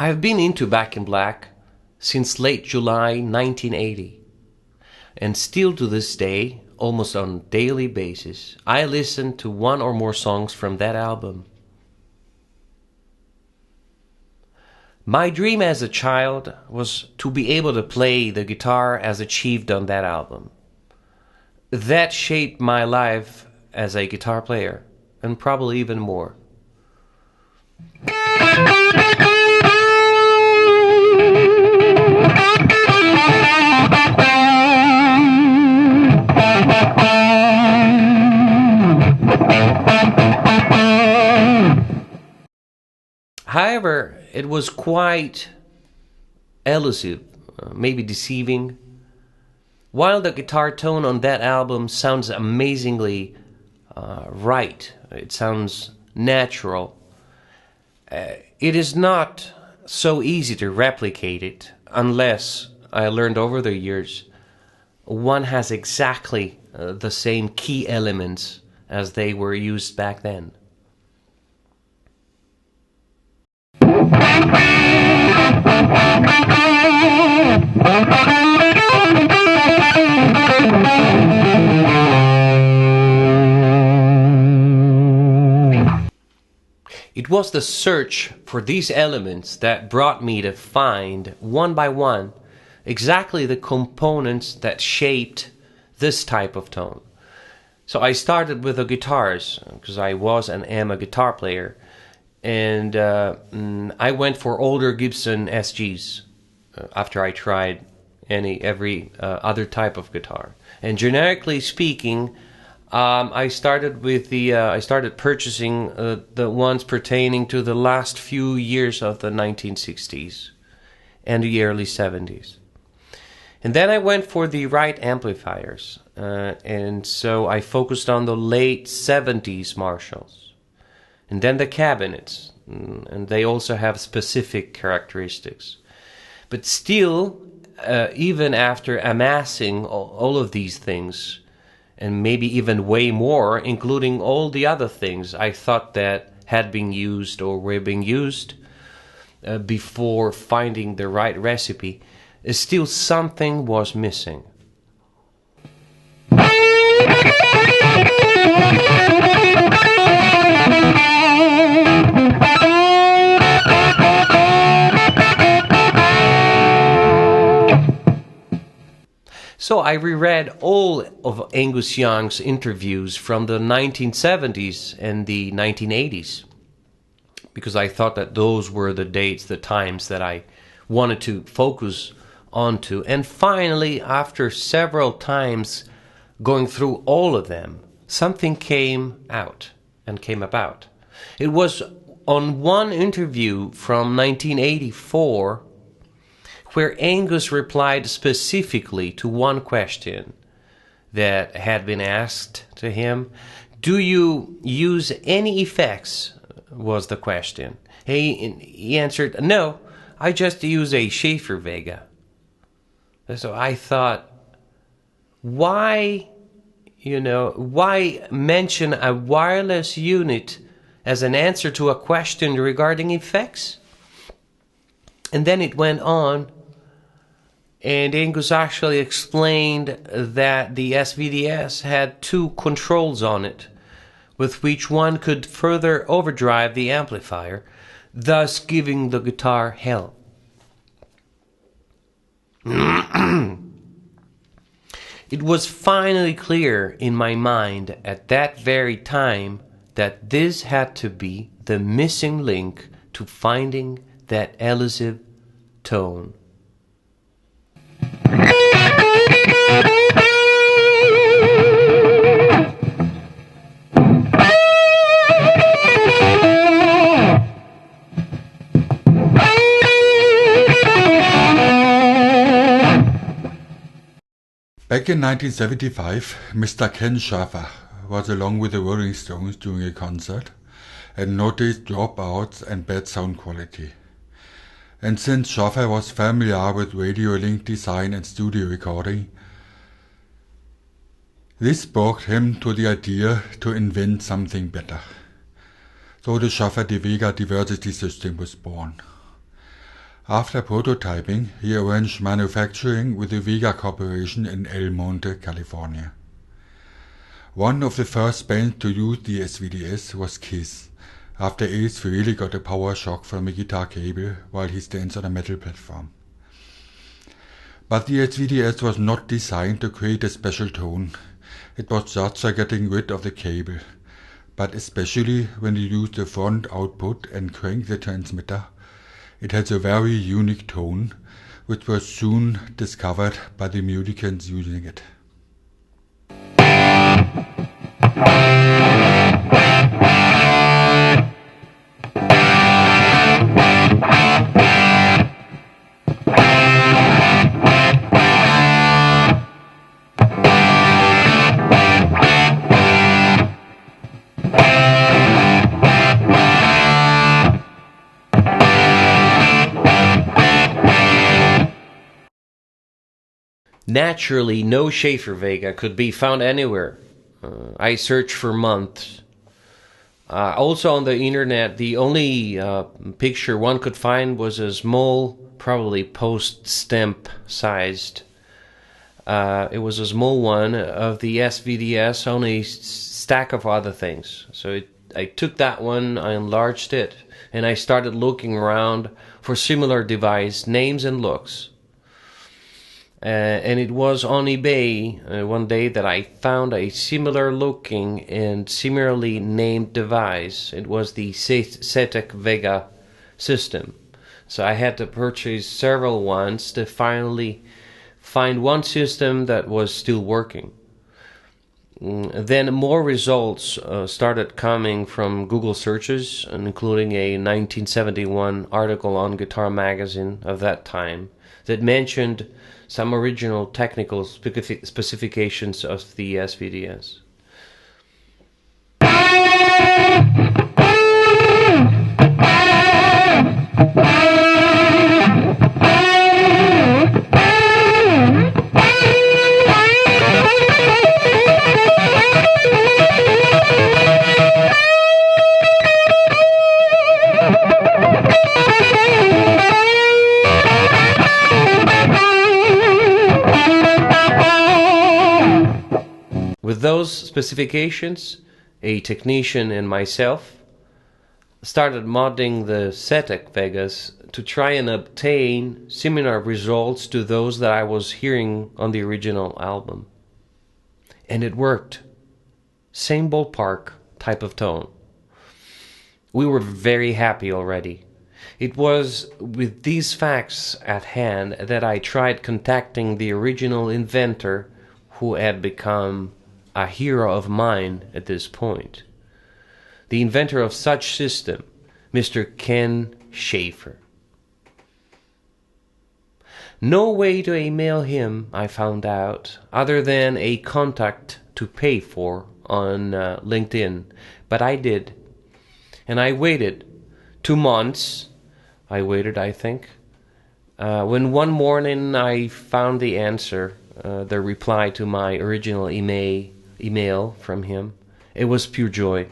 I've been into Back in Black since late July 1980, and still to this day, almost on a daily basis, I listen to one or more songs from that album. My dream as a child was to be able to play the guitar as achieved on that album. That shaped my life as a guitar player, and probably even more. However, it was quite elusive, maybe deceiving. While the guitar tone on that album sounds amazingly right, it sounds natural, it is not so easy to replicate it unless, I learned over the years, one has exactly the same key elements as they were used back then. It was the search for these elements that brought me to find, one by one, exactly the components that shaped this type of tone. So I started with the guitars, because I was and am a guitar player, and I went for older Gibson SGs after I tried every other type of guitar. And generically speaking, I started purchasing the ones pertaining to the last few years of the 1960s and the early 70s. And then I went for the right amplifiers, and so I focused on the late 70s Marshalls. And then the cabinets, and they also have specific characteristics. But still, even after amassing all of these things, and maybe even way more, including all the other things I thought that had been used or were being used before finding the right recipe, still something was missing. So I reread all of Angus Young's interviews from the 1970s and the 1980s, because I thought that those were the dates, the times that I wanted to focus onto. And finally, after several times going through all of them, something came out and came about. It was on one interview from 1984 where Angus replied specifically to one question that had been asked to him. Do you use any effects? Was the question. He answered, no, I just use a Schaffer Vega. So I thought, why mention a wireless unit as an answer to a question regarding effects? And then it went on, and Angus actually explained that the SVDS had two controls on it, with which one could further overdrive the amplifier, thus giving the guitar hell. It was finally clear in my mind at that very time that this had to be the missing link to finding that elusive tone. Back in 1975, Mr. Ken Schaffer was along with the Rolling Stones during a concert and noticed dropouts and bad sound quality. And since Schaffer was familiar with radio link design and studio recording, this sparked him to the idea to invent something better. So the Schaffer Vega diversity system was born. After prototyping, he arranged manufacturing with the Vega Corporation in El Monte, California. One of the first bands to use the SVDS was Kiss, after Ace really got a power shock from a guitar cable while he stands on a metal platform. But the SVDS was not designed to create a special tone. It was just for getting rid of the cable, but especially when you use the front output and crank the transmitter, it has a very unique tone, which was soon discovered by the musicians using it. Naturally, no Schaffer Vega could be found anywhere. I searched for months. Also on the internet, the only picture one could find was a small, probably post-stamp sized. It was a small one of the SVDS on a stack of other things. So I took that one, I enlarged it, and I started looking around for similar device names and looks. And it was on eBay one day that I found a similar looking and similarly named device. It was the Setec Vega system. So I had to purchase several ones to finally find one system that was still working. Then more results started coming from Google searches, including a 1971 article on Guitar Magazine of that time that mentioned some original technical specifications of the SVDS. With those specifications, a technician and myself started modding the Setec Vegas to try and obtain similar results to those that I was hearing on the original album. And it worked. Same ballpark type of tone. We were very happy already. It was with these facts at hand that I tried contacting the original inventor, who had become a hero of mine at this point. The inventor of such system, Mr. Ken Schaffer. No way to email him, I found out, other than a contact to pay for on LinkedIn, but I did. And I waited 2 months. I waited, I think. When one morning I found the answer, the reply to my original email from him, it was pure joy.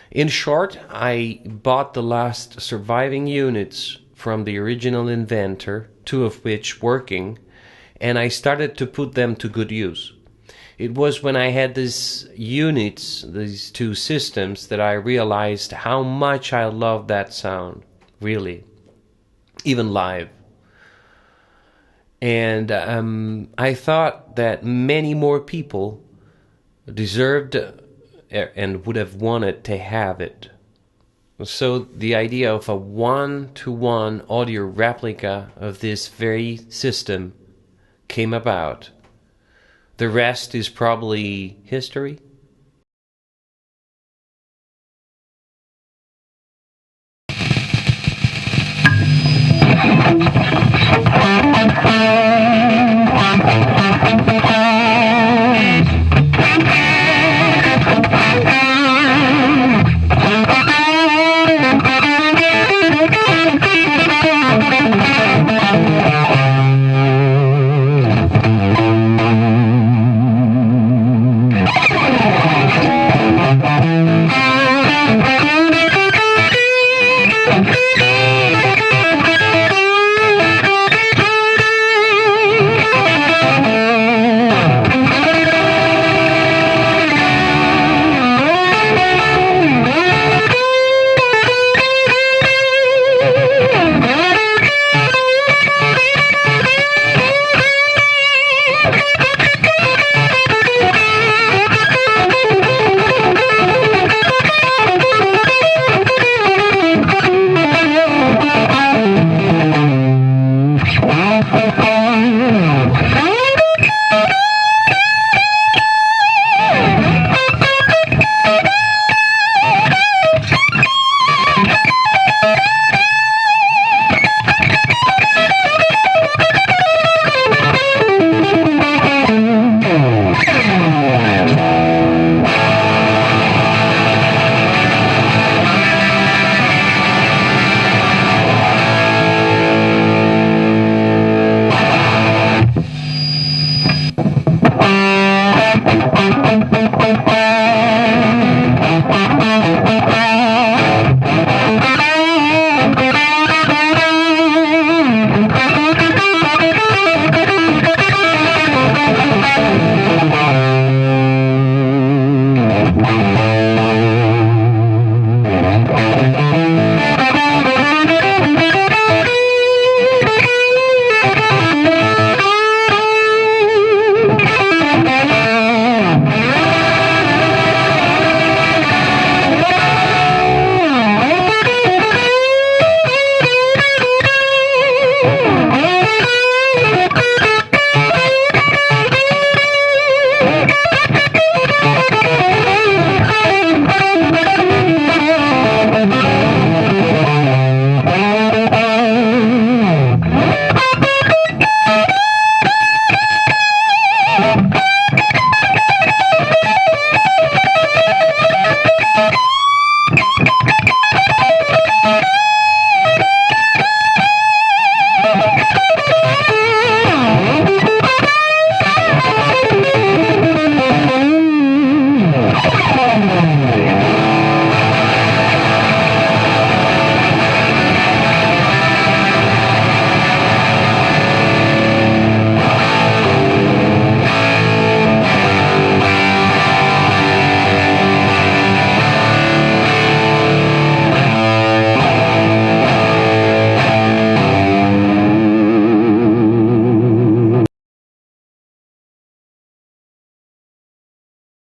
In short, I bought the last surviving units from the original inventor, 2 of which working, and I started to put them to good use. It was when I had these units, these 2 systems, that I realized how much I loved that sound, really, even live. And I thought that many more people deserved and would have wanted to have it. So the idea of a one-to-one audio replica of this very system came about. The rest is probably history.